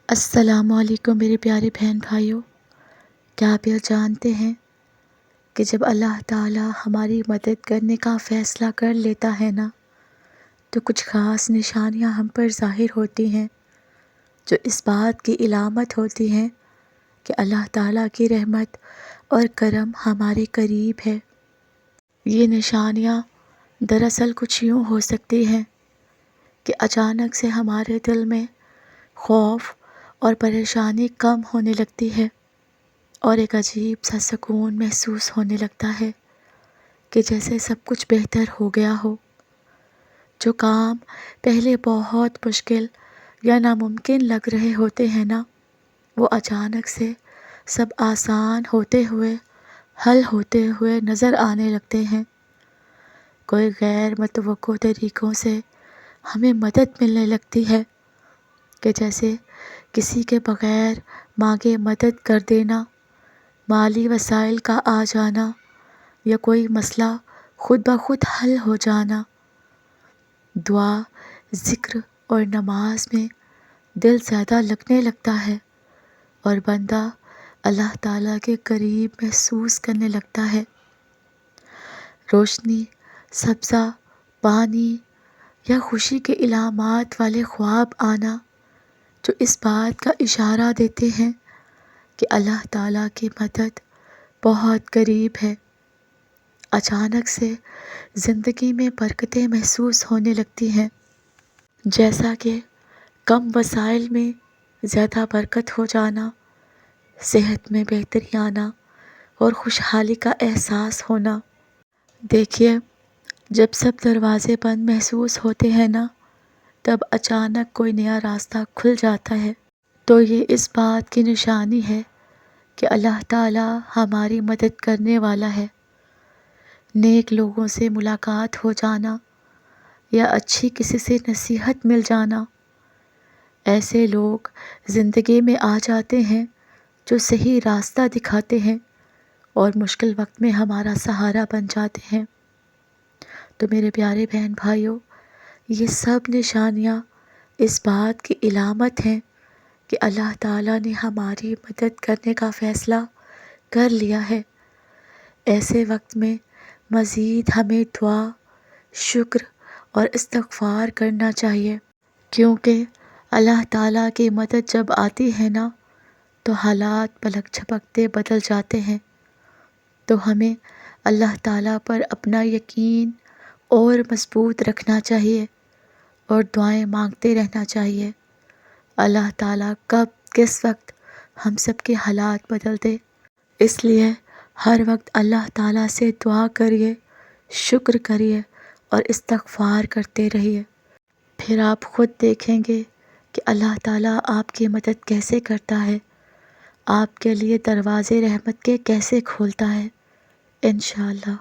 السلام علیکم میرے پیارے بہن بھائیوں، کیا آپ یہ جانتے ہیں کہ جب اللہ تعالیٰ ہماری مدد کرنے کا فیصلہ کر لیتا ہے نا، تو کچھ خاص نشانیاں ہم پر ظاہر ہوتی ہیں جو اس بات کی علامت ہوتی ہیں کہ اللہ تعالیٰ کی رحمت اور کرم ہمارے قریب ہے۔ یہ نشانیاں دراصل کچھ یوں ہو سکتی ہیں کہ اچانک سے ہمارے دل میں خوف اور پریشانی کم ہونے لگتی ہے اور ایک عجیب سا سکون محسوس ہونے لگتا ہے کہ جیسے سب کچھ بہتر ہو گیا ہو۔ جو کام پہلے بہت مشکل یا ناممکن لگ رہے ہوتے ہیں نا، وہ اچانک سے سب آسان ہوتے ہوئے، حل ہوتے ہوئے نظر آنے لگتے ہیں۔ کوئی غیر متوقع طریقوں سے ہمیں مدد ملنے لگتی ہے کہ جیسے کسی کے بغیر مانگے مدد کر دینا، مالی وسائل کا آ جانا یا کوئی مسئلہ خود بخود حل ہو جانا۔ دعا، ذکر اور نماز میں دل زیادہ لگنے لگتا ہے اور بندہ اللہ تعالیٰ کے قریب محسوس کرنے لگتا ہے۔ روشنی، سبزہ، پانی یا خوشی کے علامات والے خواب آنا جو اس بات کا اشارہ دیتے ہیں کہ اللہ تعالیٰ کی مدد بہت قریب ہے۔ اچانک سے زندگی میں برکتیں محسوس ہونے لگتی ہیں، جیسا کہ کم وسائل میں زیادہ برکت ہو جانا، صحت میں بہتری آنا اور خوشحالی کا احساس ہونا۔ دیکھیے، جب سب دروازے بند محسوس ہوتے ہیں نا، تب اچانک کوئی نیا راستہ کھل جاتا ہے، تو یہ اس بات کی نشانی ہے کہ اللہ تعالیٰ ہماری مدد کرنے والا ہے۔ نیک لوگوں سے ملاقات ہو جانا یا اچھی کسی سے نصیحت مل جانا، ایسے لوگ زندگی میں آ جاتے ہیں جو صحیح راستہ دکھاتے ہیں اور مشکل وقت میں ہمارا سہارا بن جاتے ہیں۔ تو میرے پیارے بہن بھائیوں، یہ سب نشانیاں اس بات کی علامت ہیں کہ اللہ تعالیٰ نے ہماری مدد کرنے کا فیصلہ کر لیا ہے۔ ایسے وقت میں مزید ہمیں دعا، شکر اور استغفار کرنا چاہیے، کیونکہ اللہ تعالیٰ کی مدد جب آتی ہے نا، تو حالات پلک جھپکتے بدل جاتے ہیں۔ تو ہمیں اللہ تعالیٰ پر اپنا یقین اور مضبوط رکھنا چاہیے اور دعائیں مانگتے رہنا چاہیے۔ اللہ تعالیٰ کب کس وقت ہم سب کے حالات بدل دے، اس لیے ہر وقت اللہ تعالیٰ سے دعا کریے، شکر کریے اور استغفار کرتے رہیے۔ پھر آپ خود دیکھیں گے کہ اللہ تعالیٰ آپ کی مدد کیسے کرتا ہے، آپ کے لیے دروازے رحمت کے کیسے کھولتا ہے، انشاءاللہ۔